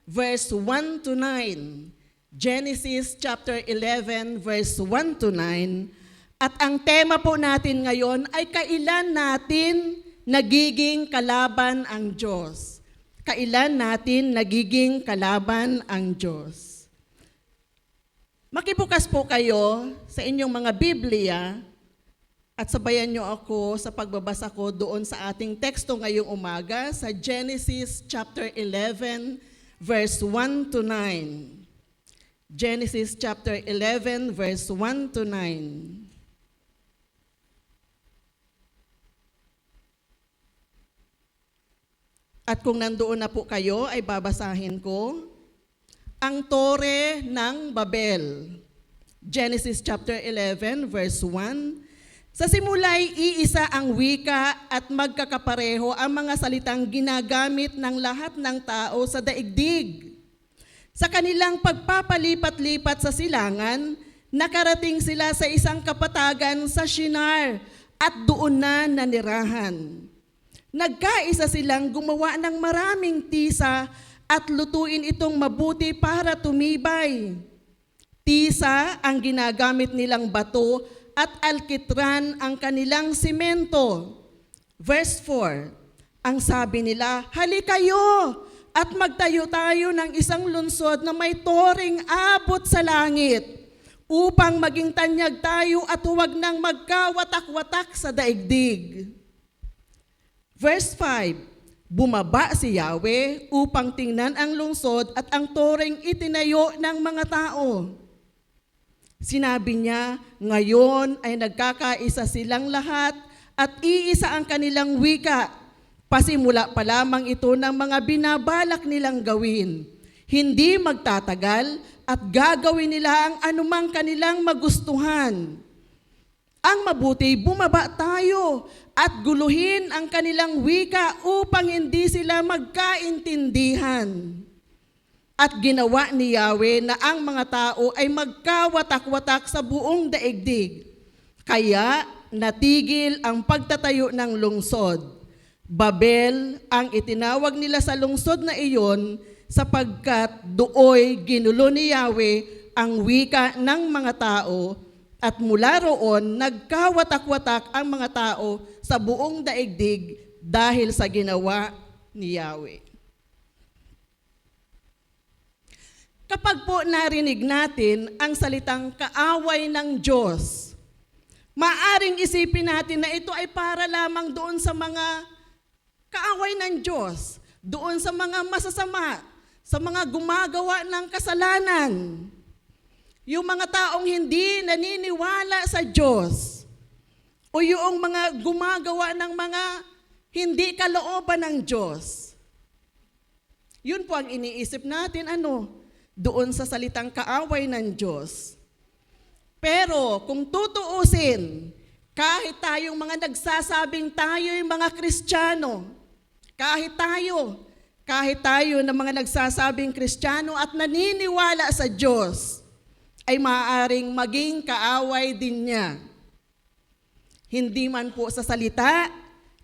verse 1 to 9. Genesis chapter 11, verse 1 to 9. At ang tema po natin ngayon ay kailan natin nagiging kalaban ang Diyos. Kailan natin nagiging kalaban ang Diyos. Makibukas po kayo sa inyong mga Biblia at sabayan niyo ako sa pagbabasa ko doon sa ating teksto ngayong umaga sa Genesis chapter 11, verse 1 to 9. Genesis chapter 11, verse 1 to 9. At kung nandoon na po kayo, ay babasahin ko ang Tore ng Babel. Genesis chapter 11, verse 1. Sa simula'y iisa ang wika at magkakapareho ang mga salitang ginagamit ng lahat ng tao sa daigdig. Sa kanilang pagpapalipat-lipat sa silangan, nakarating sila sa isang kapatagan sa Shinar at doon na nanirahan. Nagkaisa silang gumawa ng maraming tisa at lutuin itong mabuti para tumibay. Tisa ang ginagamit nilang bato at alkitran ang kanilang simento. Verse 4, ang sabi nila, halikayo at magtayo tayo ng isang lungsod na may toring abot sa langit upang maging tanyag tayo at huwag nang magkawatak-watak sa daigdig. Verse 5, bumaba si Yahweh upang tingnan ang lungsod at ang toring itinayo ng mga tao. Sinabi niya, ngayon ay nagkakaisa silang lahat at iisa ang kanilang wika. Pasimula pa lamang ito ng mga binabalak nilang gawin. Hindi magtatagal at gagawin nila ang anumang kanilang magustuhan. Ang mabuti, bumaba tayo at guluhin ang kanilang wika upang hindi sila magkaintindihan. At ginawa ni Yahweh na ang mga tao ay magkawatak-watak sa buong daigdig. Kaya natigil ang pagtatayo ng lungsod. Babel ang itinawag nila sa lungsod na iyon sapagkat dooy ginulo ni Yahweh ang wika ng mga tao at mula roon nagkawatak-watak ang mga tao sa buong daigdig dahil sa ginawa ni Yahweh. Kapag po narinig natin ang salitang kaaway ng Diyos, maaring isipin natin na ito ay para lamang doon sa mga kaaway ng Diyos, doon sa mga masasama, sa mga gumagawa ng kasalanan. Yung mga taong hindi naniniwala sa Diyos o yung mga gumagawa ng mga hindi kalooban ng Diyos. Yun po ang iniisip natin, doon sa salitang kaaway ng Diyos. Pero kung tutuusin, kahit tayong mga nagsasabing tayo'y mga Kristiyano, kahit tayo na mga nagsasabing Kristiyano at naniniwala sa Diyos, ay maaaring maging kaaway din niya. Hindi man po sa salita,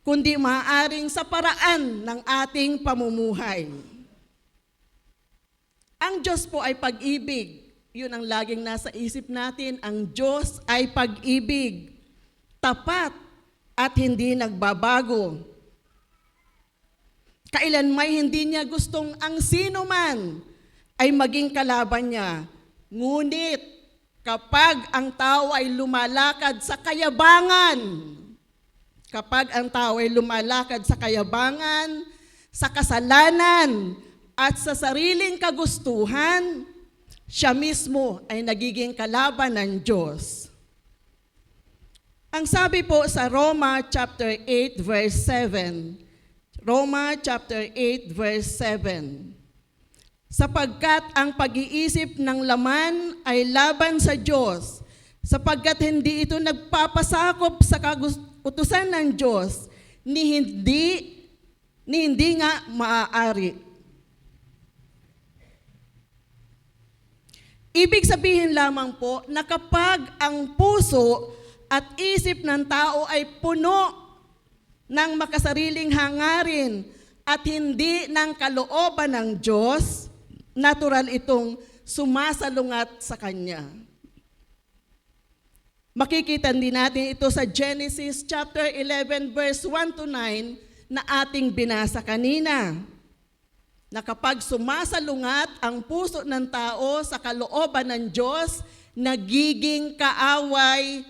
kundi maaaring sa paraan ng ating pamumuhay. Ang Diyos po ay pag-ibig. Yun ang laging nasa isip natin. Ang Diyos ay pag-ibig. Tapat at hindi nagbabago. Kailanmay hindi niya gustong ang sino man ay maging kalaban niya. Ngunit kapag ang tao ay lumalakad sa kayabangan, sa kasalanan, at sa sariling kagustuhan, siya mismo ay nagiging kalaban ng Diyos. Ang sabi po sa Roma chapter 8 verse 7, Roma chapter 8 verse 7, sapagkat ang pag-iisip ng laman ay laban sa Diyos, sapagkat hindi ito nagpapasakop sa utusan ng Diyos, ni hindi nga maaari. Ibig sabihin lamang po na kapag ang puso at isip ng tao ay puno ng makasariling hangarin at hindi ng kalooban ng Diyos, natural itong sumasalungat sa Kanya. Makikita din natin ito sa Genesis chapter 11 verse 1 to 9 na ating binasa kanina. Na kapag sumasalungat ang puso ng tao sa kalooban ng Diyos, nagiging kaaway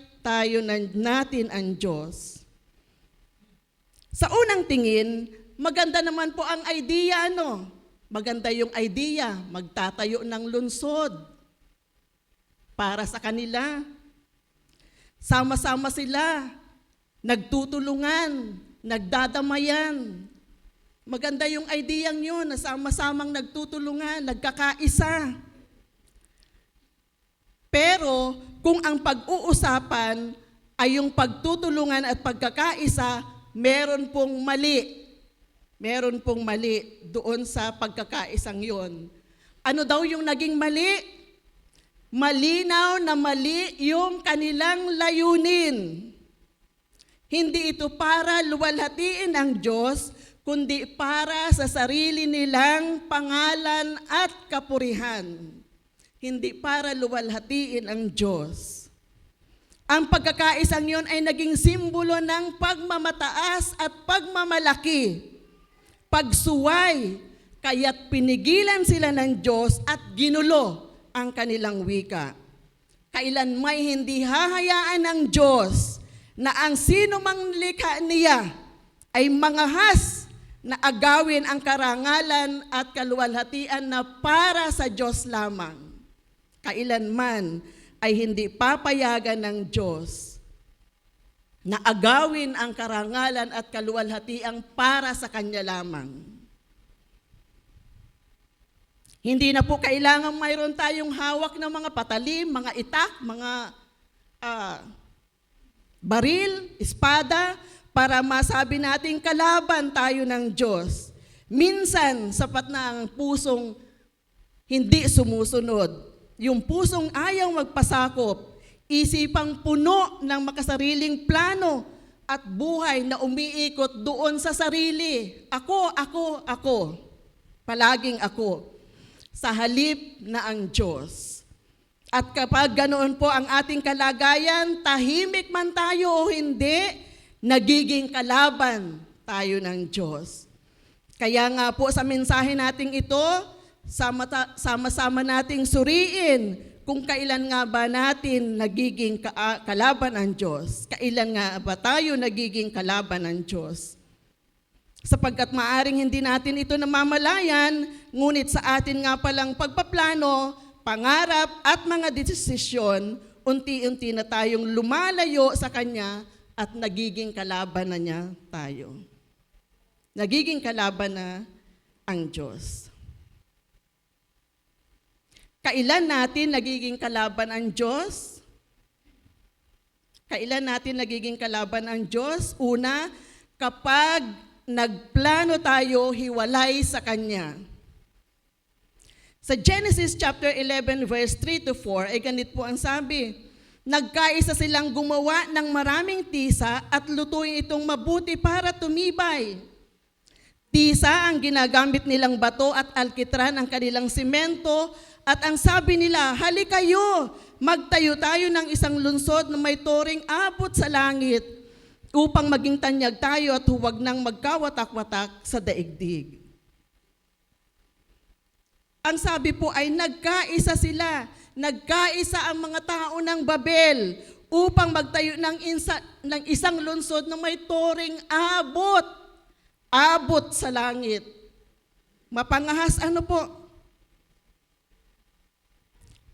natin ang Diyos. Sa unang tingin, maganda naman po ang idea, ano? Maganda yung idea, magtatayo ng lungsod para sa kanila. Sama-sama sila, nagtutulungan, nagdadamayan. Maganda yung ideyang yun, na sama-samang nagtutulungan, nagkakaisa. Pero kung ang pag-uusapan ay yung pagtutulungan at pagkakaisa, meron pong mali. Meron pong mali doon sa pagkakaisang yon. Ano daw yung naging mali? Malinaw na mali yung kanilang layunin. Hindi ito para luwalhatiin ang Diyos, kundi para sa sarili nilang pangalan at kapurihan. Hindi para luwalhatiin ang Diyos. Ang pagkakaisang yon ay naging simbolo ng pagmamataas at pagmamalaki, pagsuway, kaya't pinigilan sila ng Diyos at ginulo ang kanilang wika. Kailanmay hindi hahayaan ng Diyos na ang sino mang likha niya ay mangahas na agawin ang karangalan at kaluwalhatian na para sa Diyos lamang. Kailanman ay hindi papayagan ng Diyos na agawin ang karangalan at kaluwalhatian para sa Kanya lamang. Hindi na po kailangan mayroon tayong hawak ng mga patalim, mga itak, mga baril, espada, para masabi nating kalaban tayo ng Diyos. Minsan, sapat na ang pusong hindi sumusunod. Yung pusong ayaw magpasakop, isipang puno ng makasariling plano at buhay na umiikot doon sa sarili. Ako. Palaging ako. Sa halip na ang Diyos. At kapag ganoon po ang ating kalagayan, tahimik man tayo o hindi, nagiging kalaban tayo ng Diyos. Kaya nga po sa mensahe nating ito, sama-sama nating suriin kung kailan nga ba natin nagiging kalaban ng Diyos. Kailan nga ba tayo nagiging kalaban ng Diyos. Sapagkat maaring hindi natin ito namamalayan, ngunit sa atin nga palang pagpaplano, pangarap at mga desisyon, unti-unti na tayong lumalayo sa Kanya at nagiging kalaban na niya tayo. Nagiging kalaban na ang Diyos. Kailan natin nagiging kalaban ang Diyos? Kailan natin nagiging kalaban ang Diyos? Una, kapag nagplano tayo hiwalay sa Kanya. Sa Genesis chapter 11 verse 3 to 4, ay ganito po ang sabi, nagkaisa silang gumawa ng maraming tisa at lutuin itong mabuti para tumibay. Tisa ang ginagamit nilang bato at alkitran ang kanilang simento at ang sabi nila, halikayo, magtayo tayo ng isang lungsod na may toring abot sa langit upang maging tanyag tayo at huwag nang magkawatak-watak sa daigdig. Ang sabi po ay nagkaisa sila, nagkaisa ang mga tao ng Babel upang magtayo ng isang lungsod na may toring abot sa langit. Mapangahas ano po?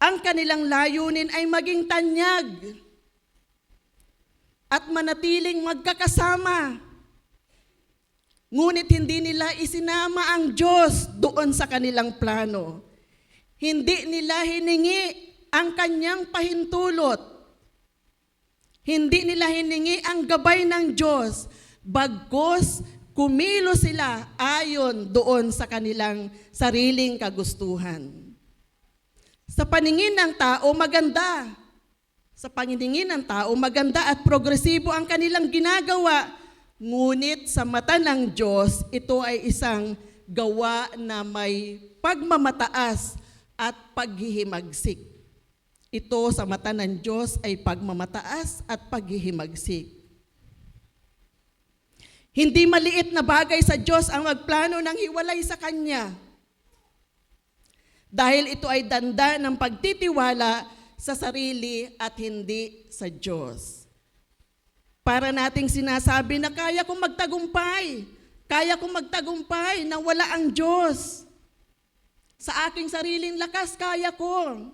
Ang kanilang layunin ay maging tanyag at manatiling magkakasama. Ngunit hindi nila isinama ang Diyos doon sa kanilang plano. Hindi nila hiningi ang Kanyang pahintulot. Hindi nila hiningi ang gabay ng Diyos. Bagkus, kumilos sila ayon doon sa kanilang sariling kagustuhan. Sa paningin ng tao, maganda. Sa paningin ng tao, maganda at progresibo ang kanilang ginagawa. Ngunit sa mata ng Diyos, ito ay isang gawa na may pagmamataas at paghihimagsik. Ito sa mata ng Diyos ay pagmamataas at paghihimagsik. Hindi maliit na bagay sa Diyos ang magplano ng hiwalay sa Kanya. Dahil ito ay danda ng pagtitiwala sa sarili at hindi sa Diyos. Para nating sinasabi na kaya kong magtagumpay na wala ang Diyos. Sa aking sariling lakas, kaya ko.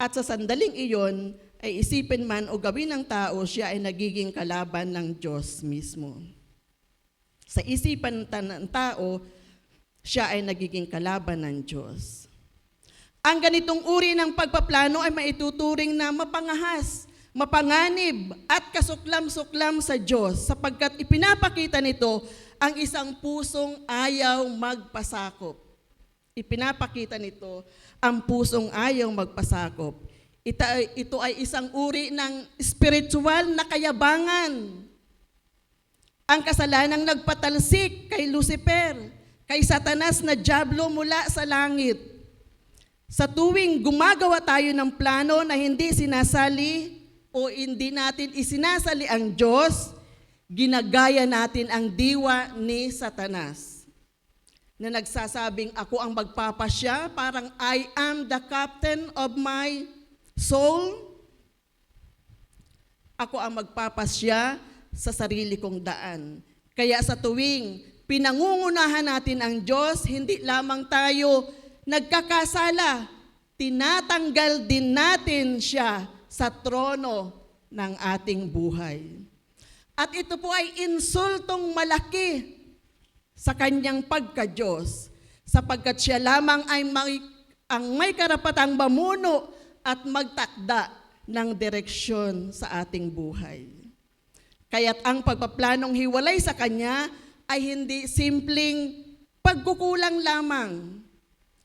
At sa sandaling iyon, ay isipin man o gawin ng tao, siya ay nagiging kalaban ng Diyos mismo. Sa isipan ng tao, siya ay nagiging kalaban ng Diyos. Ang ganitong uri ng pagpaplano ay maituturing na mapangahas, mapanganib at kasuklam-suklam sa Diyos sapagkat ipinapakita nito ang isang pusong ayaw magpasakop. Ipinapakita nito ang pusong ayaw magpasakop. Ito ay isang uri ng spiritual na kayabangan. Ang kasalanang nagpatalsik kay Lucifer, kay Satanas na dyablo mula sa langit. Sa tuwing gumagawa tayo ng plano na hindi sinasali o hindi natin isinasali ang Diyos, ginagaya natin ang diwa ni Satanas na nagsasabing ako ang magpapasya, parang I am the captain of my soul. Ako ang magpapasya sa sarili kong daan. Kaya sa tuwing pinangungunahan natin ang Diyos, hindi lamang tayo nagkakasala, tinatanggal din natin siya sa trono ng ating buhay. At ito po ay insultong malaki sa kanyang pagka-Diyos, sapagkat siya lamang ay ang may karapatang mamuno at magtakda ng direksyon sa ating buhay. Kaya't ang pagpaplanong hiwalay sa Kanya ay hindi simpleng pagkukulang lamang.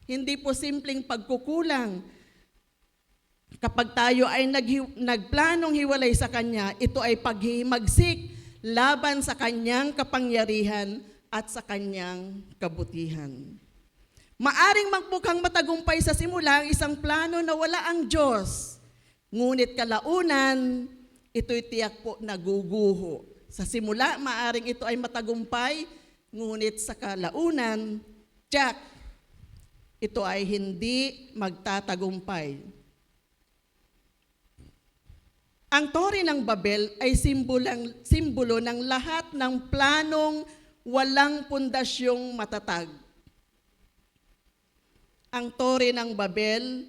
Hindi po simpleng pagkukulang. Kapag tayo ay nagplanong hiwalay sa Kanya, ito ay paghihimagsik laban sa Kanyang kapangyarihan at sa Kanyang kabutihan. Maaring magmukhang matagumpay sa simula ang isang plano na wala ang Diyos. Ngunit kalaunan, ito'y tiyak po naguguho. Sa simula, maaring ito ay matagumpay, ngunit sa kalaunan, tiyak, ito ay hindi magtatagumpay. Ang Tore ng Babel ay simbolo ng lahat ng planong walang pundasyong matatag. Ang Tore ng Babel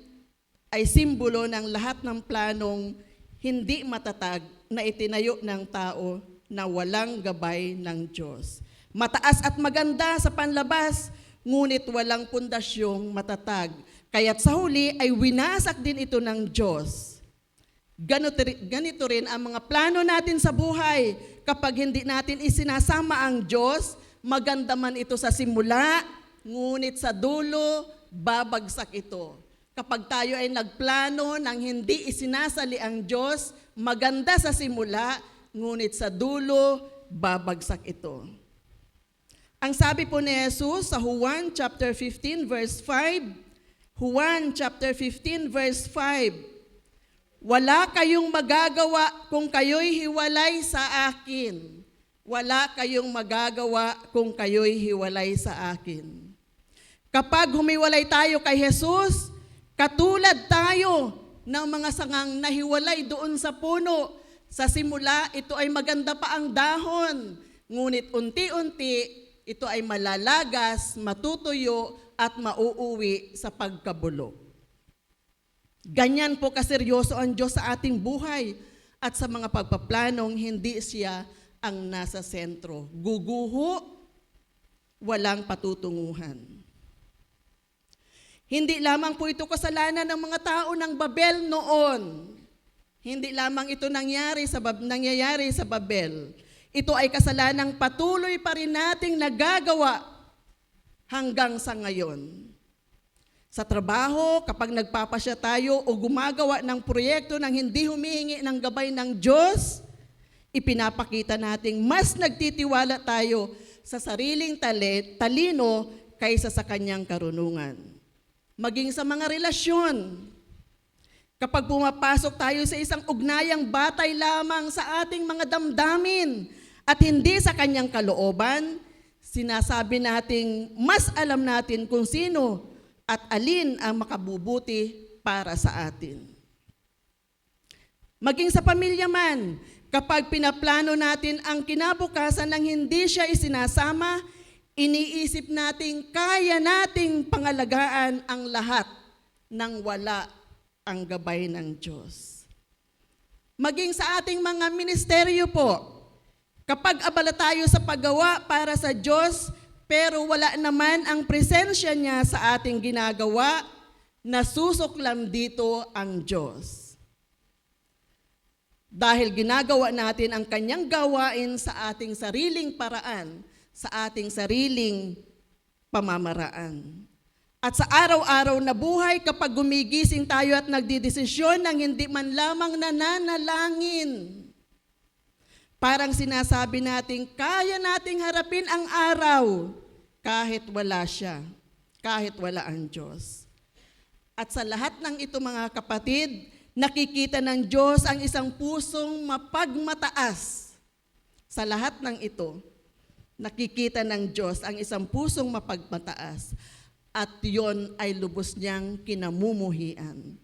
ay simbolo ng lahat ng planong hindi matatag na itinayo ng tao na walang gabay ng Diyos. Mataas at maganda sa panlabas, ngunit walang pundasyong matatag. Kaya't sa huli ay winasak din ito ng Diyos. Ganito rin ang mga plano natin sa buhay. Kapag hindi natin isinasama ang Diyos, maganda man ito sa simula, ngunit sa dulo, babagsak ito. Kapag tayo ay nagplano ng hindi isinasali ang Diyos, maganda sa simula, ngunit sa dulo, babagsak ito. Ang sabi po ni Jesus sa Juan chapter 15 verse 5, Juan chapter 15 verse 5, wala kayong magagawa kung kayo'y hiwalay sa akin. Wala kayong magagawa kung kayo'y hiwalay sa akin. Kapag humiwalay tayo kay Jesus, katulad tayo ng mga sangang nahiwalay doon sa puno. Sa simula, ito ay maganda pa ang dahon. Ngunit unti-unti, ito ay malalagas, matutuyo, at mauuwi sa pagkabulok. Ganyan po kaseryoso ang Diyos sa ating buhay at sa mga pagpaplanong hindi siya ang nasa sentro. Guguho, walang patutunguhan. Hindi lamang po ito kasalanan ng mga tao ng Babel noon. Hindi lamang ito nangyayari sa Babel. Ito ay kasalanang patuloy pa rin nating nagagawa hanggang sa ngayon. Sa trabaho, kapag nagpapasya tayo o gumagawa ng proyekto nang hindi humihingi ng gabay ng Diyos, ipinapakita nating mas nagtitiwala tayo sa sariling talino kaysa sa kanyang karunungan. Maging sa mga relasyon, kapag pumapasok tayo sa isang ugnayang batay lamang sa ating mga damdamin at hindi sa kanyang kalooban, sinasabi nating mas alam natin kung sino at alin ang makabubuti para sa atin. Maging sa pamilya man, kapag pinaplano natin ang kinabukasan nang hindi siya isinasama, iniisip nating kaya nating pangalagaan ang lahat nang wala ang gabay ng Diyos. Maging sa ating mga ministeryo po, kapag abala tayo sa paggawa para sa Diyos, pero wala naman ang presensya niya sa ating ginagawa, nasusuklam dito ang Diyos. Dahil ginagawa natin ang kanyang gawain sa ating sariling paraan, sa ating sariling pamamaraan. At sa araw-araw na buhay, kapag gumigising tayo at nagdidesisyon ng hindi man lamang nananalangin, parang sinasabi natin, kaya nating harapin ang araw kahit wala siya, kahit wala ang Diyos. At sa lahat ng ito mga kapatid, nakikita ng Diyos ang isang pusong mapagmataas. Sa lahat ng ito, nakikita ng Diyos ang isang pusong mapagmataas. At yon ay lubos niyang kinamumuhian.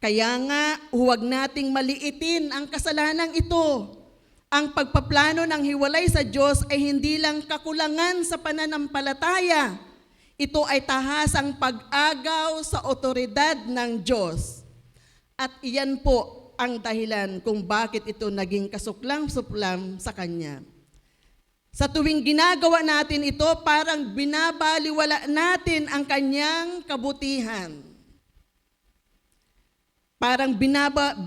Kaya nga, huwag nating maliitin ang kasalanang ito. Ang pagpaplano ng hiwalay sa Diyos ay hindi lang kakulangan sa pananampalataya. Ito ay tahasang pag-agaw sa otoridad ng Diyos. At iyan po ang dahilan kung bakit ito naging kasuklam-suklam sa Kanya. Sa tuwing ginagawa natin ito, parang binabaliwala natin ang Kanyang kabutihan. Parang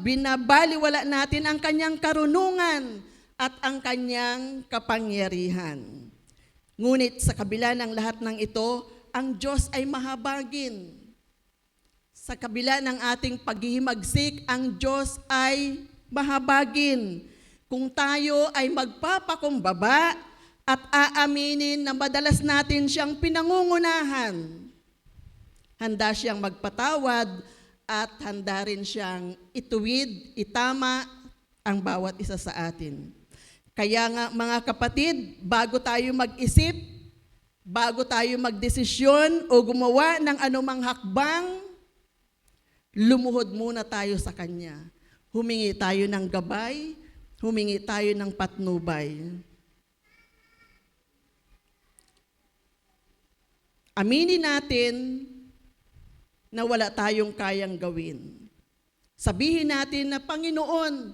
binabaliwala natin ang Kanyang karunungan at ang Kanyang kapangyarihan. Ngunit sa kabila ng lahat ng ito, ang Diyos ay mahabagin. Sa kabila ng ating paghihimagsik, ang Diyos ay mahabagin. Kung tayo ay magpapakumbaba at aaminin na madalas natin siyang pinangungunahan, handa siyang magpatawad at handa rin siyang ituwid, itama ang bawat isa sa atin. Kaya nga mga kapatid, bago tayo mag-isip, bago tayo magdesisyon o gumawa ng anumang hakbang, lumuhod muna tayo sa Kanya. Humingi tayo ng gabay, humingi tayo ng patnubay. Aminin natin na wala tayong kayang gawin. Sabihin natin na, Panginoon,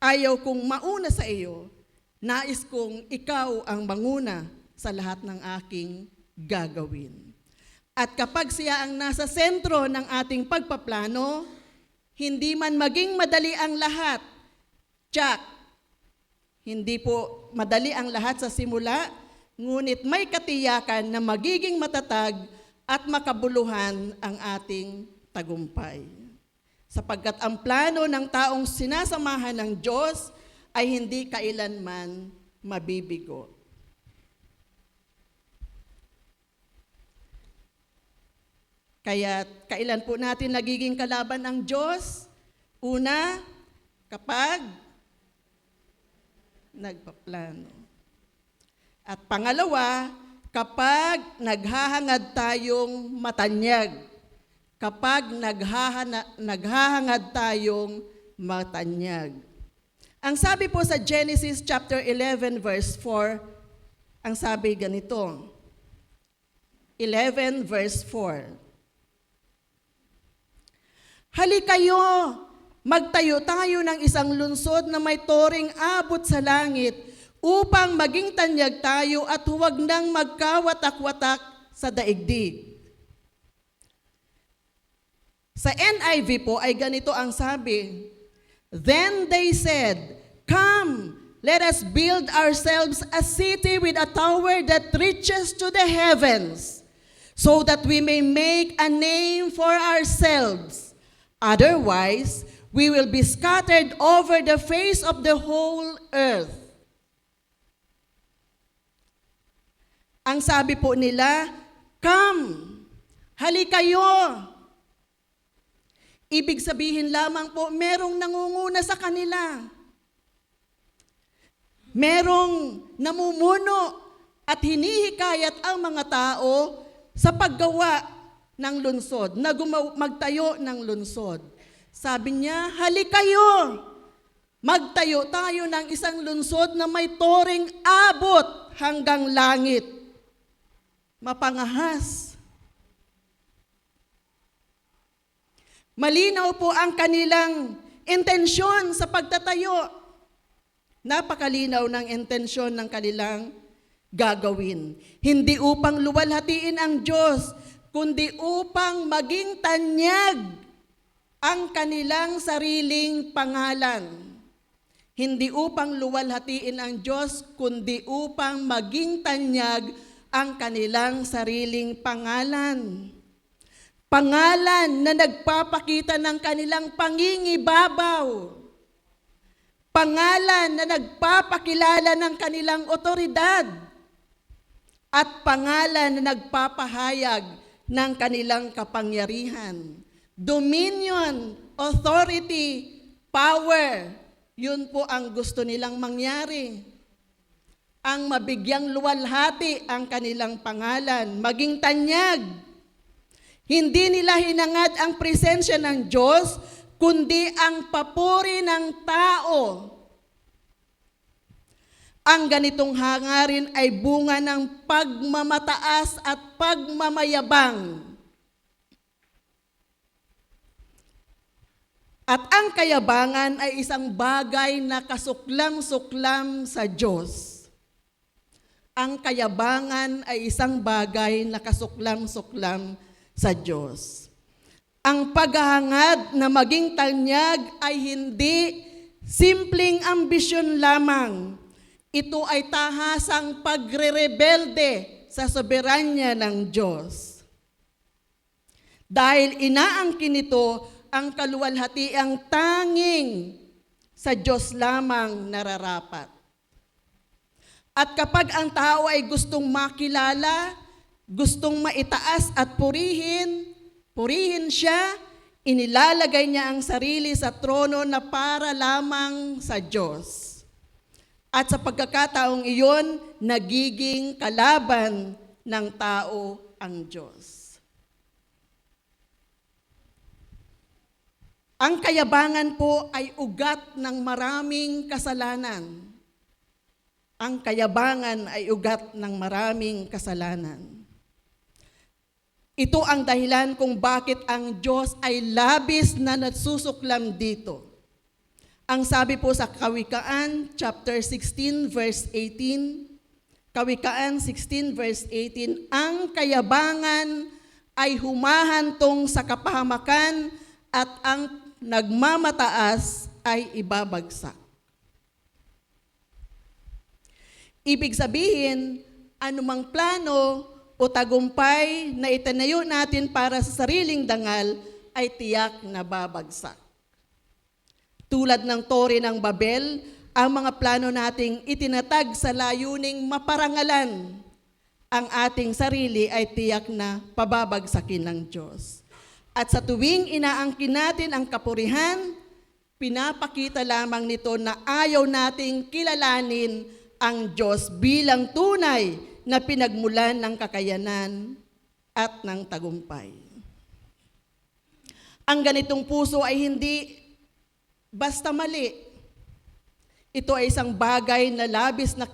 ayaw kong mauna sa iyo, nais kong ikaw ang manguna sa lahat ng aking gagawin. At kapag siya ang nasa sentro ng ating pagpaplano, hindi man maging madali ang lahat. Tsak, hindi po madali ang lahat sa simula, ngunit may katiyakan na magiging matatag at makabuluhan ang ating tagumpay. Sapagkat ang plano ng taong sinasamahan ng Diyos ay hindi kailanman mabibigo. Kaya kailan po natin nagiging kalaban ang Diyos? Una, kapag nagpaplano. At pangalawa, kapag naghahangad tayong matanyag. Kapag naghahangad tayong matanyag. Ang sabi po sa Genesis chapter 11 verse 4, ang sabi ganito. 11 verse 4. Halikayo, magtayo tayo ng isang lungsod na may toring abot sa langit upang maging tanyag tayo at huwag nang magkawatak-watak sa daigdig. Sa NIV po ay ganito ang sabi, Then they said, Come, let us build ourselves a city with a tower that reaches to the heavens, so that we may make a name for ourselves. Otherwise, We will be scattered over the face of the whole earth. Ang sabi po nila, come, halikayo. Ibig sabihin lamang po, merong nangunguna sa kanila. Merong namumuno at hinihikayat ang mga tao sa paggawa ng lungsod, na magtayo ng lungsod. Sabi niya, halikayo, magtayo tayo ng isang lungsod na may toring abot hanggang langit. Mapangahas. Malinaw po ang kanilang intensyon sa pagtatayo. Napakalinaw ng intensyon ng kanilang gagawin. Hindi upang luwalhatiin ang Diyos, kundi upang maging tanyag ang kanilang sariling pangalan. Hindi upang luwalhatiin ang Diyos, kundi upang maging tanyag ang kanilang sariling pangalan. Pangalan na nagpapakita ng kanilang pangingibabaw. Pangalan na nagpapakilala ng kanilang otoridad. At pangalan na nagpapahayag ng kanilang kapangyarihan. Dominion, authority, power, yun po ang gusto nilang mangyari. Ang mabigyang luwalhati ang kanilang pangalan, maging tanyag. Hindi nila hinangad ang presensya ng Diyos, kundi ang papuri ng tao. Ang ganitong hangarin ay bunga ng pagmamataas at pagmamayabang. At ang kayabangan ay isang bagay na kasuklam-suklam sa Diyos. Ang kayabangan ay isang bagay na kasuklam-suklam sa Diyos. Ang paghahangad na maging tanyag ay hindi simpleng ambisyon lamang. Ito ay tahasang pagre-rebelde sa soberanya ng Diyos. Dahil inaangkin nito ang kaluwalhatiang tanging sa Diyos lamang nararapat. At kapag ang tao ay gustong makilala, gustong maitaas at purihin siya, inilalagay niya ang sarili sa trono na para lamang sa Diyos. At sa pagkakataong iyon, nagiging kalaban ng tao ang Diyos. Ang kayabangan po ay ugat ng maraming kasalanan. Ang kayabangan ay ugat ng maraming kasalanan. Ito ang dahilan kung bakit ang Diyos ay labis na nagsusuklam dito. Ang sabi po sa Kawikaan, chapter 16, verse 18, Kawikaan 16, verse 18, ang kayabangan ay humahantong sa kapahamakan at ang nagmamataas ay ibabagsak. Ibig sabihin, anumang plano o tagumpay na itinayo natin para sa sariling dangal ay tiyak na babagsak. Tulad ng Tore ng Babel, ang mga plano nating itinatag sa layuning maparangalan ang ating sarili ay tiyak na pababagsakin ng Diyos. At sa tuwing inaangkin natin ang kapurihan, pinapakita lamang nito na ayaw nating kilalanin ang Diyos bilang tunay na pinagmulan ng kakayanan at ng tagumpay. Ang ganitong puso ay hindi basta mali. Ito ay isang bagay na labis na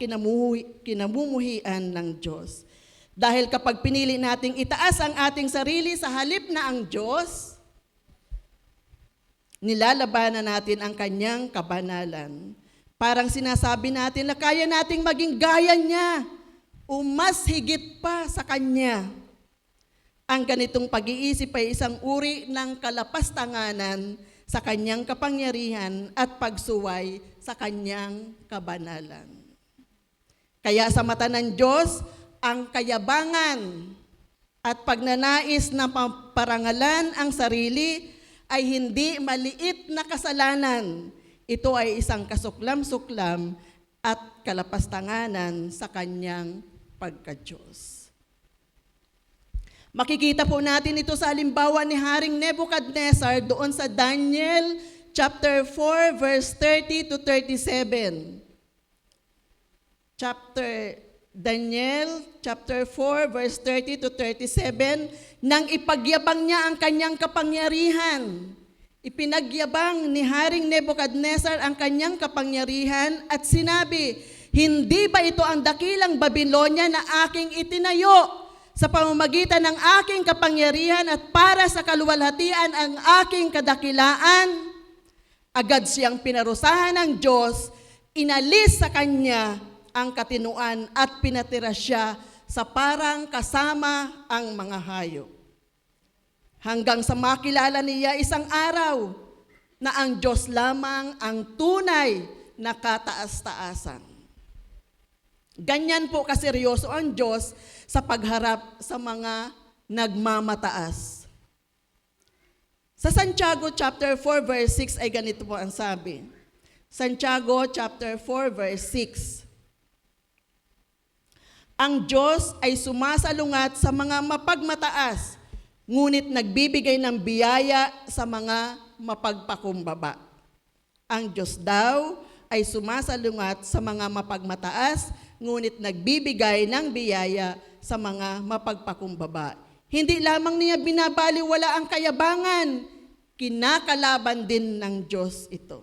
kinamumuhian ng Diyos. Dahil kapag pinili nating itaas ang ating sarili sa halip na ang Diyos, nilalabanan natin ang kanyang kabanalan. Parang sinasabi natin na kaya nating maging gaya niya o mas higit pa sa kanya. Ang ganitong pag-iisip ay isang uri ng kalapastanganan sa kanyang kapangyarihan at pagsuway sa kanyang kabanalan. Kaya sa mata ng Diyos, ang kayabangan at pagnanais na parangalan ang sarili ay hindi maliit na kasalanan. Ito ay isang kasuklam-suklam at kalapastanganan sa kanyang pagka-Diyos. Makikita po natin ito sa halimbawa ni Haring Nebuchadnezzar doon sa Daniel chapter 4 verse 30 to 37. Daniel chapter 4 verse 30 to 37, nang ipagyabang niya ang kanyang kapangyarihan. Ipinagyabang ni Haring Nebuchadnezzar ang kanyang kapangyarihan at sinabi, "Hindi ba ito ang dakilang Babilonia na aking itinayo sa pamamagitan ng aking kapangyarihan at para sa kaluwalhatian ang aking kadakilaan?" Agad siyang pinarusahan ng Diyos, inalis sa kanya ang katinuan at pinatira siya sa parang kasama ang mga hayop. Hanggang sa makilala niya isang araw na ang Diyos lamang ang tunay na kataas-taasan. Ganyan po kaseryoso ang Diyos sa pagharap sa mga nagmamataas. Sa Santiago chapter 4 verse 6 ay ganito po ang sabi. Santiago chapter 4 verse 6. Ang Diyos ay sumasalungat sa mga mapagmataas, ngunit nagbibigay ng biyaya sa mga mapagpakumbaba. Ang Diyos daw ay sumasalungat sa mga mapagmataas, ngunit nagbibigay ng biyaya sa mga mapagpakumbaba. Hindi lamang niya binabaliwala ang kayabangan, kinakalaban din ng Diyos ito.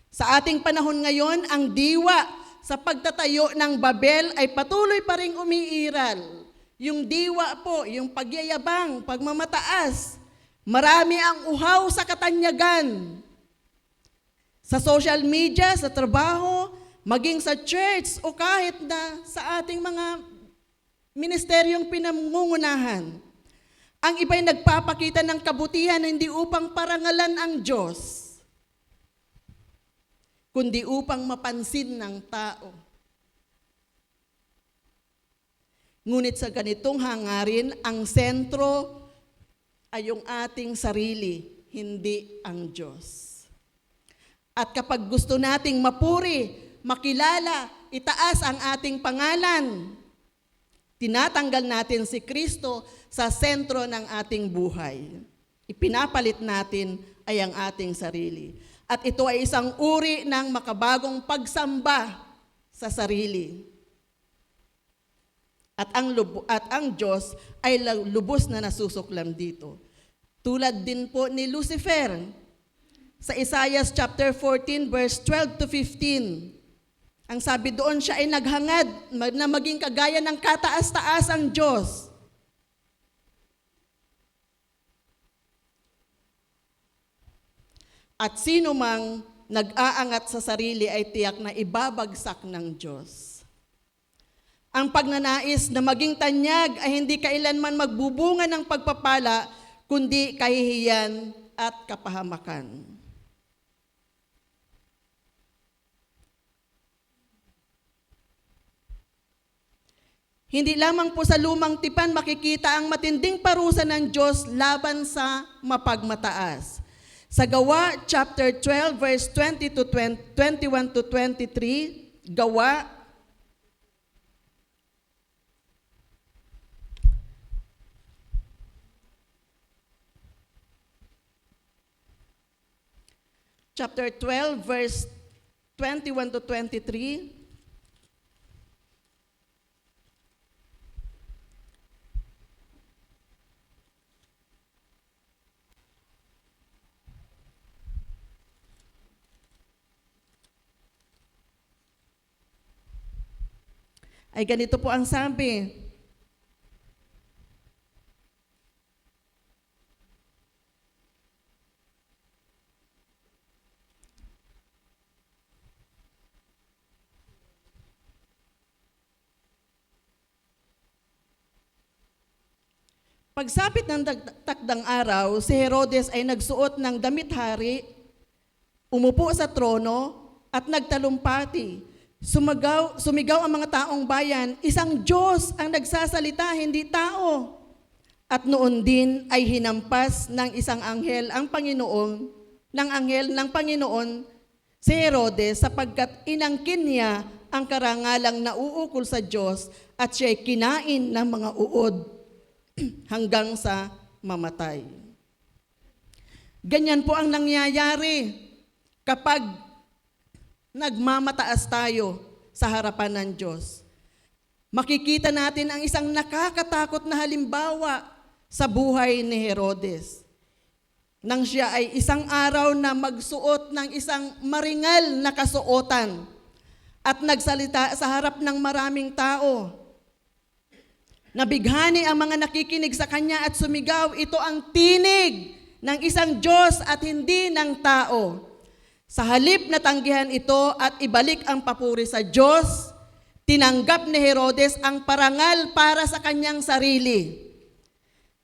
Sa ating panahon ngayon, ang diwa sa pagtatayo ng Babel ay patuloy pa ring umiiral. Yung diwa po, yung pagyayabang, pagmamataas, marami ang uhaw sa katanyagan. Sa social media, sa trabaho, maging sa church o kahit na sa ating mga ministeryong pinangungunahan. Ang iba'y nagpapakita ng kabutihan hindi upang parangalan ang Diyos, kundi upang mapansin ng tao. Ngunit sa ganitong hangarin, ang sentro ay yung ating sarili, hindi ang Diyos. At kapag gusto nating mapuri, makilala, itaas ang ating pangalan, tinatanggal natin si Kristo sa sentro ng ating buhay. Ipinapalit natin ay ang ating sarili. At ito ay isang uri ng makabagong pagsamba sa sarili. At ang Diyos ay lubos na nasusuklam dito. Tulad din po ni Lucifer sa Isaiah chapter 14 verse 12 to 15. Ang sabi doon, siya ay naghangad na maging kagaya ng kataas-taasang Diyos. At sino mang nag-aangat sa sarili ay tiyak na ibabagsak ng Diyos. Ang pagnanais na maging tanyag ay hindi kailanman magbubunga ng pagpapala, kundi kahihiyan at kapahamakan. Hindi lamang po sa lumang tipan makikita ang matinding parusa ng Diyos laban sa mapagmataas. Sa Gawa chapter 12 verse 20 to 21 to 23, Gawa chapter 12 verse 21 to 23. Ay ganito po ang sabi. Pagsapit ng takdang araw, si Herodes ay nagsuot ng damit hari, umupo sa trono at nagtalumpati. Sumigaw ang mga taong bayan, isang Diyos ang nagsasalita, hindi tao. At noon din ay hinampas ng isang anghel ng Panginoon si Herodes sapagkat inangkin niya ang karangalang nauukol sa Diyos at siya'y kinain ng mga uod hanggang sa mamatay. Ganyan po ang nangyayari kapag nagmamataas tayo sa harapan ng Diyos. Makikita natin ang isang nakakatakot na halimbawa sa buhay ni Herodes. Nang siya ay isang araw na magsuot ng isang maringal na kasuotan at nagsalita sa harap ng maraming tao. Nabighani ang mga nakikinig sa kanya at sumigaw, ito ang tinig ng isang Diyos at hindi ng tao. Sa halip na tanggihan ito at ibalik ang papuri sa Diyos, tinanggap ni Herodes ang parangal para sa kanyang sarili.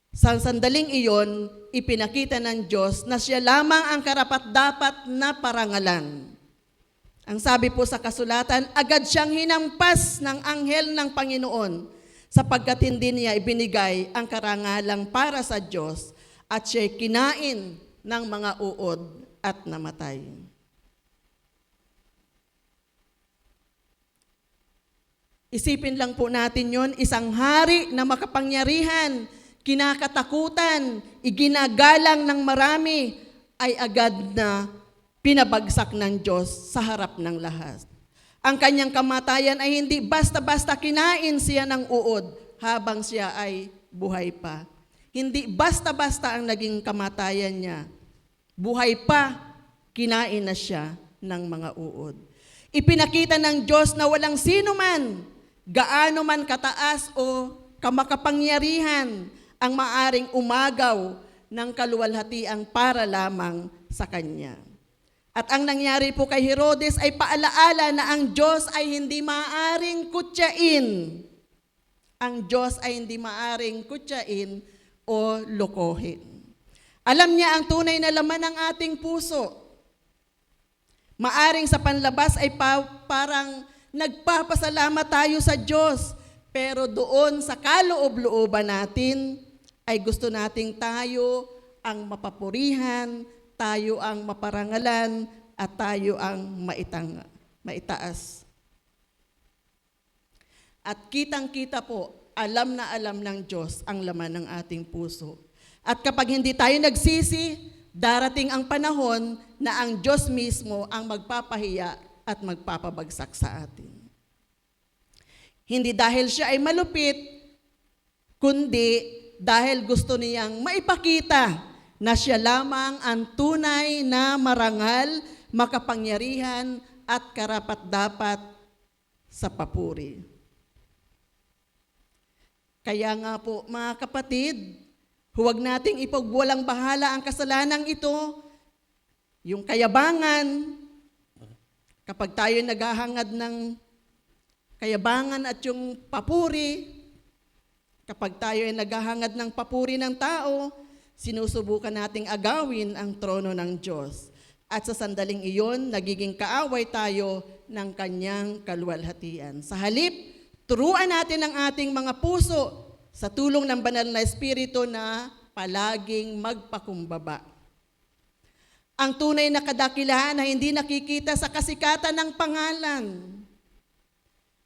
Sa sandaling iyon, ipinakita ng Diyos na siya lamang ang karapat-dapat na parangalan. Ang sabi po sa kasulatan, agad siyang hinampas ng anghel ng Panginoon sapagkat hindi niya ibinigay ang karangalang para sa Diyos at siya'y kinain ng mga uod at namatay. Isipin lang po natin yon, isang hari na makapangyarihan, kinakatakutan, iginagalang ng marami, ay agad na pinabagsak ng Diyos sa harap ng lahat. Ang kanyang kamatayan ay hindi basta-basta kinain siya ng uod habang siya ay buhay pa. Hindi basta-basta ang naging kamatayan niya. Buhay pa, kinain na siya ng mga uod. Ipinakita ng Diyos na walang sino man, gaano man kataas o kamakapangyarihan, ang maaring umagaw ng kaluwalhatiang para lamang sa Kanya. At ang nangyari po kay Herodes ay paalaala na ang Diyos ay hindi maaring kutyain. Ang Diyos ay hindi maaring kutyain o lokohin. Alam niya ang tunay na laman ng ating puso. Maaring sa panlabas ay parang nagpapasalamat tayo sa Diyos, pero doon sa kaloob-looban natin, ay gusto nating tayo ang mapapurihan, tayo ang maparangalan, at tayo ang maitaas. At kitang-kita po, alam na alam ng Diyos ang laman ng ating puso. At kapag hindi tayo nagsisi, darating ang panahon na ang Diyos mismo ang magpapahiya at magpapabagsak sa atin. Hindi dahil siya ay malupit, kundi dahil gusto niyang maipakita na siya lamang ang tunay na marangal, makapangyarihan at karapat-dapat sa papuri. Kaya nga po mga kapatid, huwag nating ipagwalang bahala ang kasalanang ito, yung kayabangan. Kapag tayo naghahangad ng kayabangan at yung papuri, kapag tayo ay naghahangad ng papuri ng tao, sinusubukan nating agawin ang trono ng Diyos. At sa sandaling iyon, nagiging kaaway tayo ng kanyang kaluwalhatian. Sa halip, turuan natin ang ating mga puso sa tulong ng banal na Espiritu na palaging magpakumbaba. Ang tunay na kadakilahan na hindi nakikita sa kasikatan ng pangalan,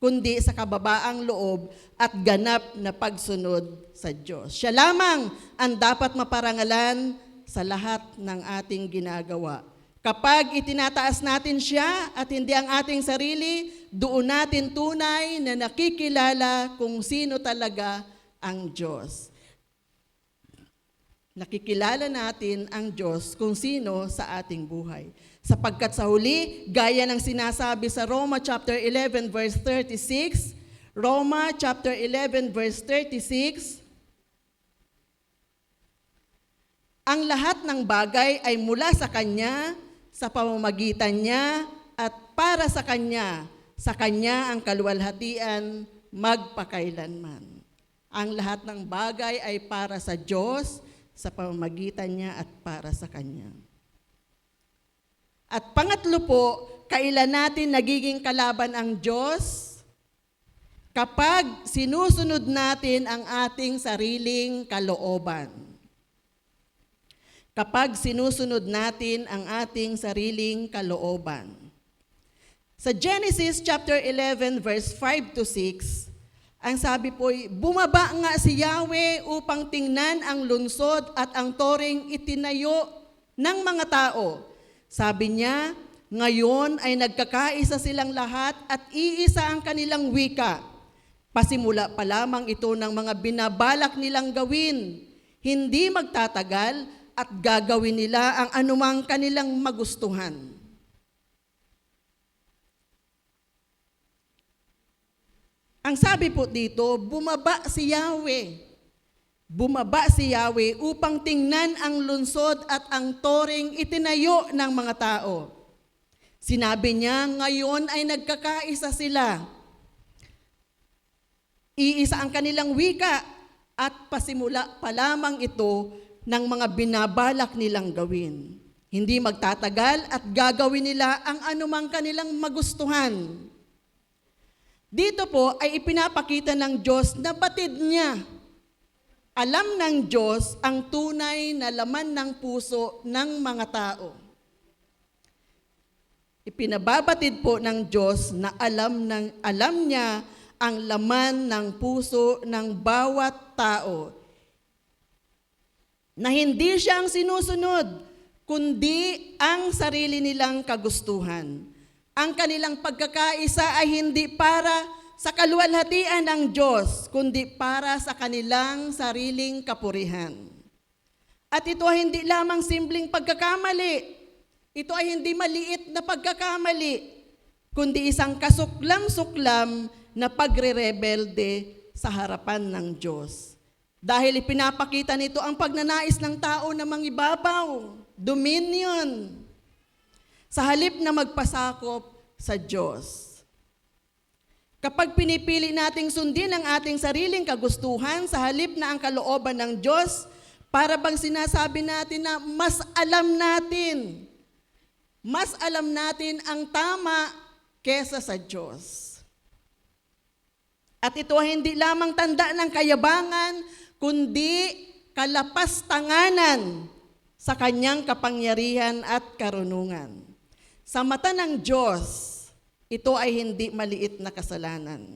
kundi sa kababaang loob at ganap na pagsunod sa Diyos. Siya lamang ang dapat maparangalan sa lahat ng ating ginagawa. Kapag itinataas natin siya at hindi ang ating sarili, doon natin tunay na nakikilala kung sino talaga ang Diyos. Nakikilala natin ang Diyos kung sino sa ating buhay. Sapagkat sa huli, gaya ng sinasabi sa Roma chapter 11 verse 36, Roma chapter 11 verse 36, ang lahat ng bagay ay mula sa Kanya, sa pamamagitan niya, at para sa Kanya ang kaluwalhatian magpakailanman. Ang lahat ng bagay ay para sa Diyos, sa pamamagitan niya at para sa Kanya. At pangatlo po, kailan natin nagiging kalaban ang Diyos? kapag sinusunod natin ang ating sariling kalooban. Kapag sinusunod natin ang ating sariling kalooban. Sa Genesis chapter 11 verse 5 to 6, ang sabi po, bumaba nga si Yahweh upang tingnan ang lungsod at ang toring itinayo ng mga tao. Sabi niya, ngayon ay nagkakaisa silang lahat at iisa ang kanilang wika. Pasimula pa lamang ito ng mga binabalak nilang gawin. Hindi magtatagal at gagawin nila ang anumang kanilang magustuhan. Ang sabi po dito, bumaba si Yahweh. Bumaba si Yahweh upang tingnan ang lungsod at ang toring itinayo ng mga tao. Sinabi niya, ngayon ay nagkakaisa sila. Iisa ang kanilang wika at pasimula pa lamang ito ng mga binabalak nilang gawin. Hindi magtatagal at gagawin nila ang anumang kanilang magustuhan. Dito po ay ipinapakita ng Diyos na batid niya. Alam ng Diyos ang tunay na laman ng puso ng mga tao. Ipinababatid po ng Diyos na alam niya ang laman ng puso ng bawat tao. Na hindi siya ang sinusunod, kundi ang sarili nilang kagustuhan. Ang kanilang pagkakaisa ay hindi para sa kaluwalhatian ng Diyos, kundi para sa kanilang sariling kapurihan. At ito ay hindi lamang simpleng pagkakamali. Ito ay hindi maliit na pagkakamali, kundi isang kasuklam-suklam na pagre-rebelde sa harapan ng Diyos. Dahil ipinapakita nito ang pagnanais ng tao na mangibabaw, dominion, sa halip na magpasakop sa Diyos. Kapag pinipili nating sundin ang ating sariling kagustuhan sa halip na ang kalooban ng Diyos, para bang sinasabi natin na mas alam natin ang tama kesa sa Diyos. At ito ay hindi lamang tanda ng kayabangan, kundi kalapastanganan sa kanyang kapangyarihan at karunungan. Sa mata ng Diyos, ito ay hindi maliit na kasalanan.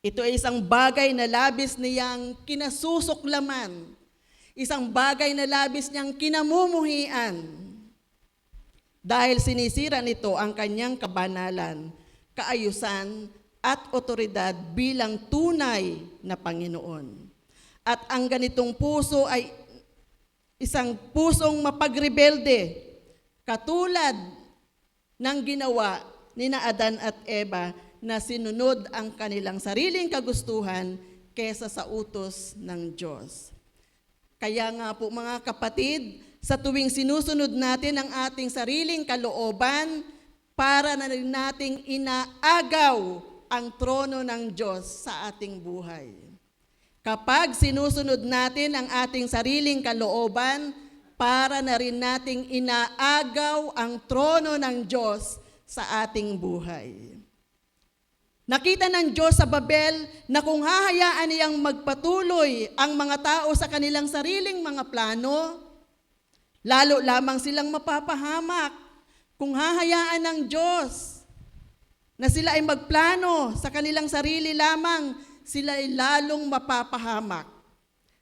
Ito ay isang bagay na labis niyang kinasusuklaman, isang bagay na labis niyang kinamumuhian, dahil sinisira nito ang kanyang kabanalan, kaayusan, at otoridad bilang tunay na Panginoon. At ang ganitong puso ay isang pusong mapagrebelde, katulad ng ginawa ni Adan at Eva na sinunod ang kanilang sariling kagustuhan kesa sa utos ng Diyos. Kaya nga po mga kapatid, sa tuwing sinusunod natin ang ating sariling kalooban, para na rin nating inaagaw ang trono ng Diyos sa ating buhay. Kapag sinusunod natin ang ating sariling kalooban, para na rin nating inaagaw ang trono ng Diyos sa ating buhay. Nakita ng Diyos sa Babel na kung hahayaan niyang magpatuloy ang mga tao sa kanilang sariling mga plano, lalo lamang silang mapapahamak. Kung hahayaan ng Diyos na sila ay magplano sa kanilang sarili lamang, sila ay lalong mapapahamak.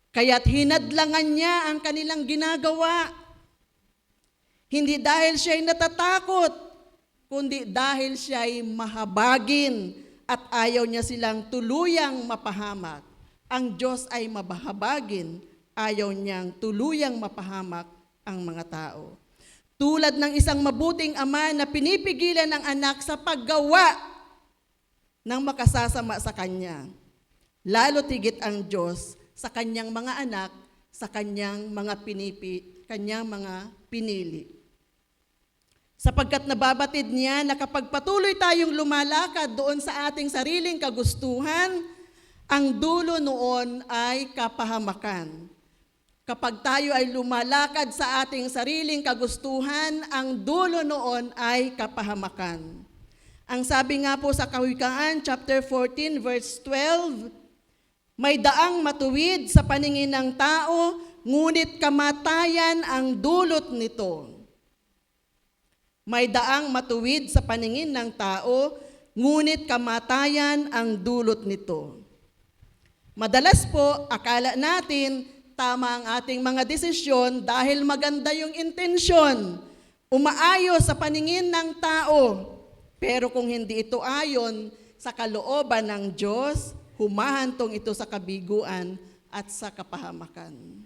Kaya't hinadlangan niya ang kanilang ginagawa. Hindi dahil siya ay natatakot, kundi dahil siya ay mahabagin at ayaw niya silang tuluyang mapahamak. Ang Diyos ay mabahabagin, ayaw niyang tuluyang mapahamak ang mga tao. Tulad ng isang mabuting ama na pinipigilan ng anak sa paggawa ng makasasama sa kanya. Lalo tigit ang Diyos sa kanyang mga anak, sa kanyang mga pinili. Sapagkat nababatid niya na kapag patuloy tayong lumalakad doon sa ating sariling kagustuhan, ang dulo noon ay kapahamakan. Kapag tayo ay lumalakad sa ating sariling kagustuhan, ang dulo noon ay kapahamakan. Ang sabi nga po sa Kawikaan, chapter 14, verse 12, may daang matuwid sa paningin ng tao, ngunit kamatayan ang dulot nito. May daang matuwid sa paningin ng tao, ngunit kamatayan ang dulot nito. Madalas po, akala natin tama ang ating mga desisyon dahil maganda yung intensyon, umaayos sa paningin ng tao. Pero kung hindi ito ayon sa kalooban ng Diyos, humahantong ito sa kabiguan at sa kapahamakan.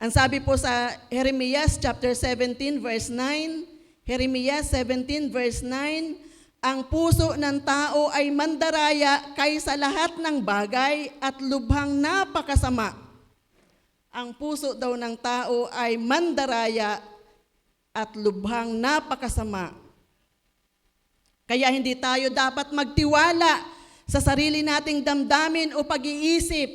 Ang sabi po sa Jeremias chapter 17 verse 9, Jeremias 17 verse 9, ang puso ng tao ay mandaraya kaysa lahat ng bagay at lubhang napakasama. Ang puso daw ng tao ay mandaraya at lubhang napakasama. Kaya hindi tayo dapat magtiwala sa sarili nating damdamin o pag-iisip,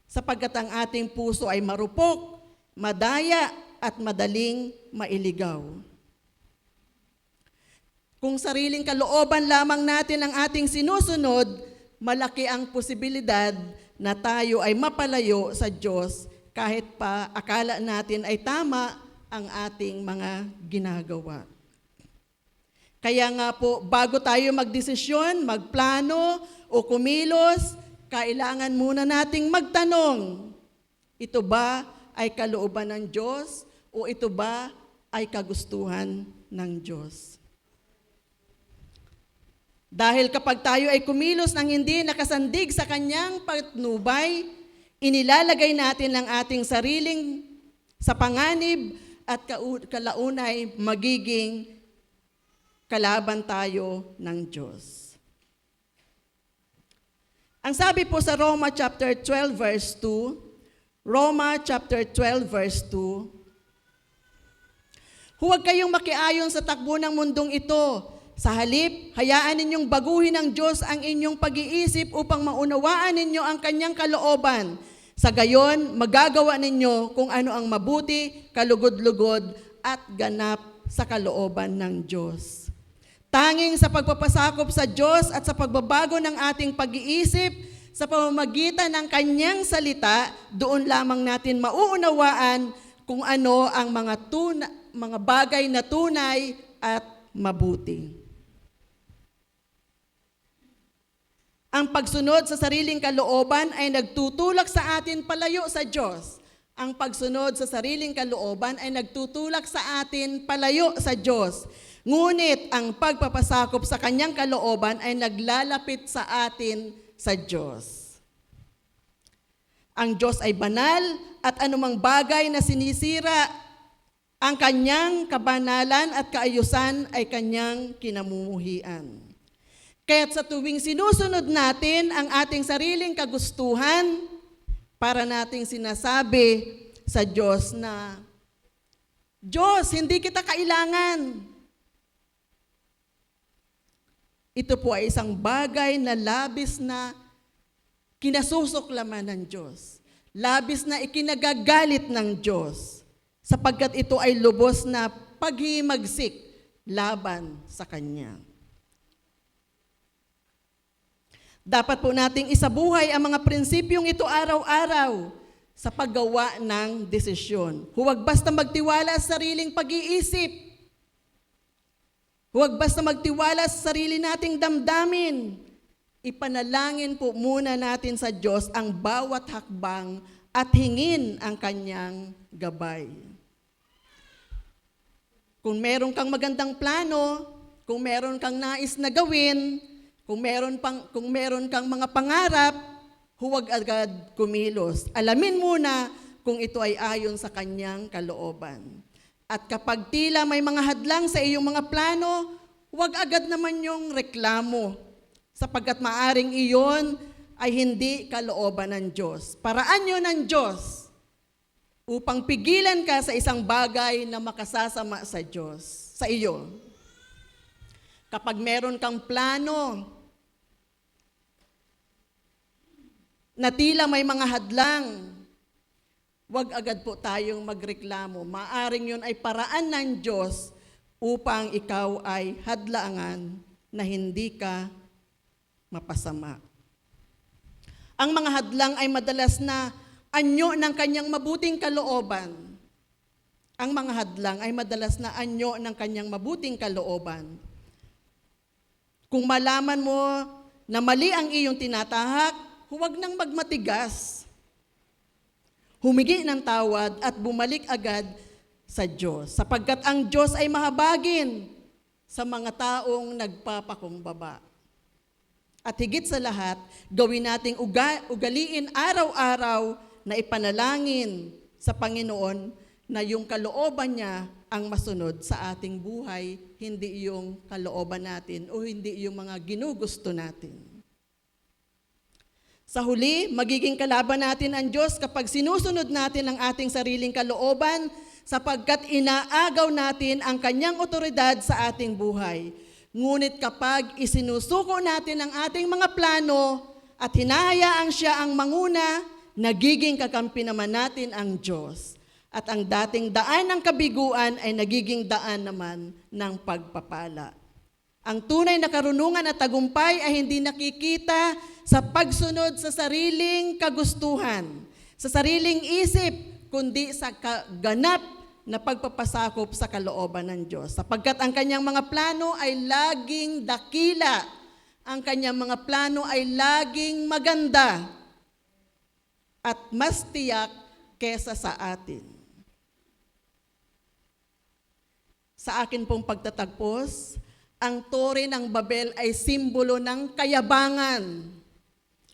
sapagkat ang ating puso ay marupok, madaya at madaling mailigaw. Kung sariling kalooban lamang natin ang ating sinusunod, malaki ang posibilidad na tayo ay mapalayo sa Diyos kahit pa akala natin ay tama ang ating mga ginagawa. Kaya nga po, bago tayo magdesisyon, magplano o kumilos, kailangan muna nating magtanong, ito ba ay kalooban ng Diyos o ito ba ay kagustuhan ng Diyos? Dahil kapag tayo ay kumilos ng hindi nakasandig sa kanyang patnubay, inilalagay natin ang ating sariling sa panganib at kalaunay magiging kalaban tayo ng Diyos. Ang sabi po sa Roma chapter 12 verse 2, Roma chapter 12 verse 2, huwag kayong makiayon sa takbo ng mundong ito. Sa halip, hayaan ninyong baguhin ng Diyos ang inyong pag-iisip upang maunawaan ninyo ang kanyang kalooban. Sa gayon, magagawa ninyo kung ano ang mabuti, kalugod-lugod at ganap sa kalooban ng Diyos. Tanging sa pagpapasakop sa Diyos at sa pagbabago ng ating pag-iisip, sa pamamagitan ng kanyang salita, doon lamang natin mauunawaan kung ano ang mga bagay na tunay at mabuti. Ang pagsunod sa sariling kalooban ay nagtutulak sa atin palayo sa Diyos. Ang pagsunod sa sariling kalooban ay nagtutulak sa atin palayo sa Diyos. Ngunit ang pagpapasakop sa kanyang kalooban ay naglalapit sa atin sa Diyos. Ang Diyos ay banal at anumang bagay na sinisira ang kanyang kabanalan at kaayusan ay kanyang kinamumuhian. Kaya't sa tuwing sinusunod natin ang ating sariling kagustuhan, para nating sinasabi sa Diyos na, Diyos, hindi kita kailangan. Ito po ay isang bagay na labis na kinasusuklaman ng Diyos. Labis na ikinagagalit ng Diyos, sapagkat ito ay lubos na paghimagsik laban sa Kanya. Dapat po nating isabuhay ang mga prinsipyong ito araw-araw sa paggawa ng desisyon. Huwag basta magtiwala sa sariling pag-iisip. Huwag basta magtiwala sa sarili nating damdamin. Ipanalangin po muna natin sa Diyos ang bawat hakbang at hingin ang kanyang gabay. Kung meron kang magandang plano, kung meron kang nais na gawin, kung meron kang mga pangarap, huwag agad kumilos. Alamin muna kung ito ay ayon sa kanyang kalooban. At kapag tila may mga hadlang sa iyong mga plano, huwag agad naman yung reklamo, sapagkat maaring iyon ay hindi kalooban ng Diyos. Paraan yun ng Diyos upang pigilan ka sa isang bagay na makasasama sa Diyos, sa iyo. Kapag meron kang plano na tila may mga hadlang, Huwag agad po tayong magreklamo. Maaring yun ay paraan ng Diyos upang ikaw ay hadlaangan na hindi ka mapasama. Ang mga hadlang ay madalas na anyo ng kanyang mabuting kalooban. Ang mga hadlang ay madalas na anyo ng kanyang mabuting kalooban. Kung malaman mo na mali ang iyong tinatahak, huwag nang magmatigas. Humingi ng tawad at bumalik agad sa Diyos, sapagkat ang Diyos ay mahabagin sa mga taong nagpapakumbaba. At higit sa lahat, gawin nating ugaliin araw-araw na ipanalangin sa Panginoon na yung kalooban niya ang masunod sa ating buhay, hindi yung kalooban natin o hindi yung mga ginugusto natin. Sa huli, magiging kalaban natin ang Diyos kapag sinusunod natin ang ating sariling kalooban sapagkat inaagaw natin ang kanyang otoridad sa ating buhay. Ngunit kapag isinusuko natin ang ating mga plano at hinahayaan siya ang manguna, nagiging kakampi naman natin ang Diyos. At ang dating daan ng kabiguan ay nagiging daan naman ng pagpapala. Ang tunay na karunungan at tagumpay ay hindi nakikita sa pagsunod sa sariling kagustuhan, sa sariling isip, kundi sa ganap na pagpapasakop sa kalooban ng Diyos. Sapagkat ang kanyang mga plano ay laging dakila, ang kanyang mga plano ay laging maganda at mas tiyak kesa sa atin. Sa akin pong pagtatagpos, ang tore ng Babel ay simbolo ng kayabangan.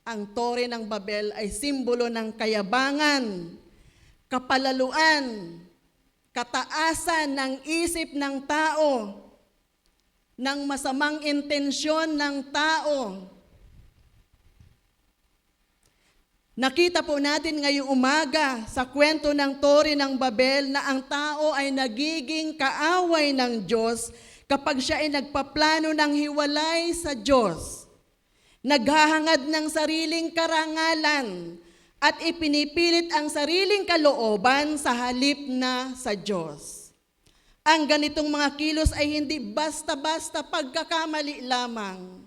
Ang tore ng Babel ay simbolo ng kayabangan, kapalaluan, kataasan ng isip ng tao, ng masamang intensyon ng tao. Nakita po natin ngayong umaga sa kwento ng tore ng Babel na ang tao ay nagiging kaaway ng Diyos kapag siya ay nagpaplano ng hiwalay sa Diyos. Naghahangad ng sariling karangalan at ipinipilit ang sariling kalooban sa halip na sa Diyos. Ang ganitong mga kilos ay hindi basta-basta pagkakamali lamang.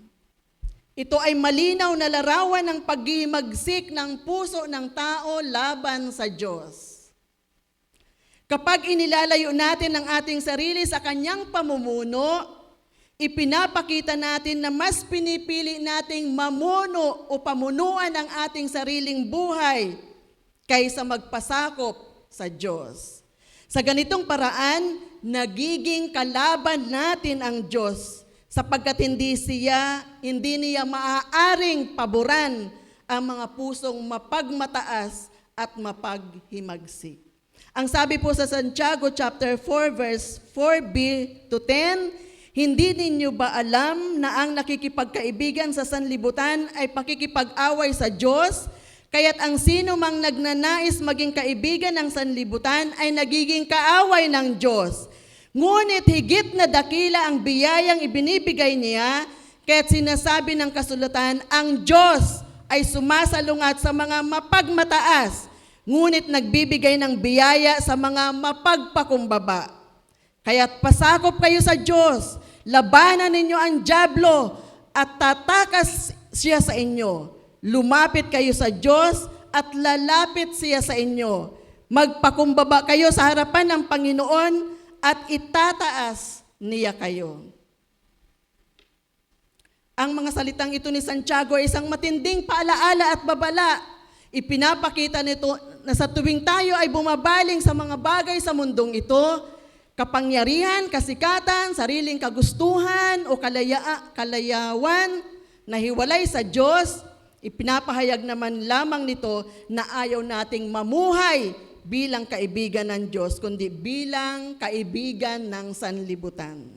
Ito ay malinaw na larawan ng paghihimagsik ng puso ng tao laban sa Diyos. Kapag inilalayo natin ang ating sarili sa kanyang pamumuno, ipinapakita natin na mas pinipili nating mamuno o pamunuan ang ating sariling buhay kaysa magpasakop sa Diyos. Sa ganitong paraan, nagiging kalaban natin ang Diyos sapagkat hindi niya maaaring paboran ang mga pusong mapagmataas at mapaghimagsik. Ang sabi po sa Santiago chapter 4 verse 4b to 10, hindi ninyo ba alam na ang nakikipagkaibigan sa sanlibutan ay pakikipag-away sa Diyos? Kaya't ang sino mang nagnanais maging kaibigan ng sanlibutan ay nagiging kaaway ng Diyos. Ngunit higit na dakila ang biyayang ibinibigay niya, kaya't sinasabi ng kasulatan, ang Diyos ay sumasalungat sa mga mapagmataas, ngunit nagbibigay ng biyaya sa mga mapagpakumbaba. Kaya't pasakop kayo sa Diyos, labanan ninyo ang dyablo at tatakas siya sa inyo. Lumapit kayo sa Diyos at lalapit siya sa inyo. Magpakumbaba kayo sa harapan ng Panginoon at itataas niya kayo. Ang mga salitang ito ni Santiago ay isang matinding paalaala at babala. Ipinapakita nito na sa tuwing tayo ay bumabaling sa mga bagay sa mundong ito, kapangyarihan, kasikatan, sariling kagustuhan o kalayawan na hiwalay sa Diyos, ipinapahayag naman lamang nito na ayaw nating mamuhay bilang kaibigan ng Diyos, kundi bilang kaibigan ng sanlibutan.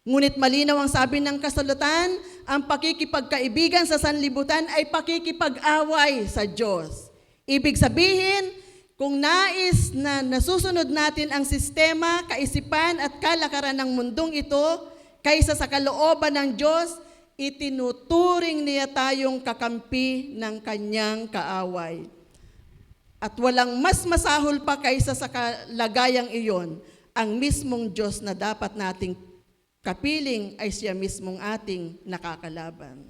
Ngunit malinaw ang sabi ng kasulatan, ang pakikipagkaibigan sa sanlibutan ay pakikipag-away sa Diyos. Ibig sabihin, kung nais na nasusunod natin ang sistema, kaisipan at kalakaran ng mundong ito kaysa sa kalooban ng Diyos, itinuturing niya tayong kakampi ng kanyang kaaway. At walang mas masahol pa kaysa sa kalagayang iyon, ang mismong Diyos na dapat nating kapiling ay siya mismong ating nakakalaban.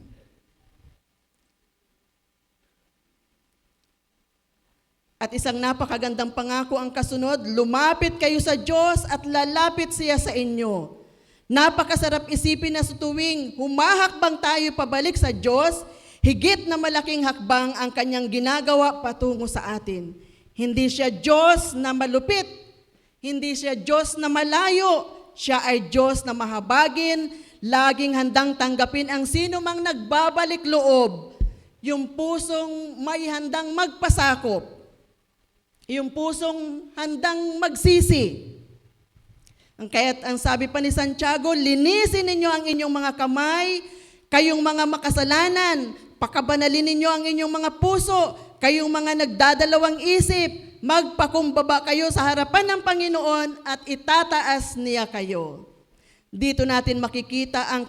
At isang napakagandang pangako ang kasunod, lumapit kayo sa Diyos at lalapit siya sa inyo. Napakasarap isipin na sa tuwing humahakbang tayo pabalik sa Diyos, higit na malaking hakbang ang kanyang ginagawa patungo sa atin. Hindi siya Diyos na malupit, hindi siya Diyos na malayo, siya ay Diyos na mahabagin, laging handang tanggapin ang sino mang nagbabalik loob, yung pusong may handang magpasakop, yung pusong handang magsisi. Kaya't ang sabi pa ni Santiago, linisin ninyo ang inyong mga kamay, kayong mga makasalanan, pakabanalin ninyo ang inyong mga puso, kayong mga nagdadalawang isip, magpakumbaba kayo sa harapan ng Panginoon at itataas niya kayo. Dito natin makikita ang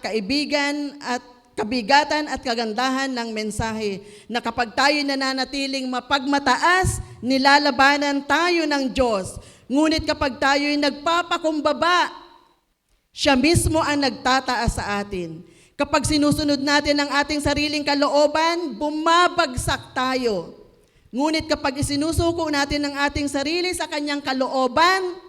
kabigatan at kagandahan ng mensahe na kapag tayo nananatiling mapagmataas, nilalabanan tayo ng Diyos. Ngunit kapag tayo'y nagpapakumbaba, siya mismo ang nagtataas sa atin. Kapag sinusunod natin ang ating sariling kalooban, bumabagsak tayo. Ngunit kapag isinusuko natin ang ating sarili sa kanyang kalooban,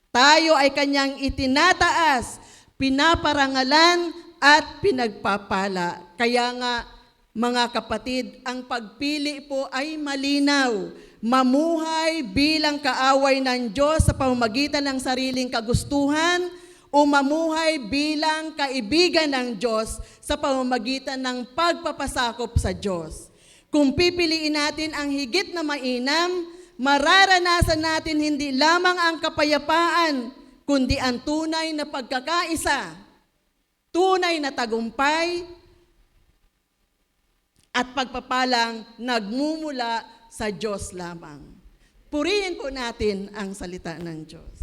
tayo ay kanyang itinataas, pinaparangalan at pinagpapala. Kaya nga, mga kapatid, ang pagpili po ay malinaw. Mamuhay bilang kaaway ng Diyos sa pamamagitan ng sariling kagustuhan, o mamuhay bilang kaibigan ng Diyos sa pamamagitan ng pagpapasakop sa Diyos. Kung pipiliin natin ang higit na mainam, mararanasan natin hindi lamang ang kapayapaan, kundi ang tunay na pagkakaisa, tunay na tagumpay, at pagpapalang nagmumula sa Diyos lamang. Purihin po natin ang salita ng Diyos.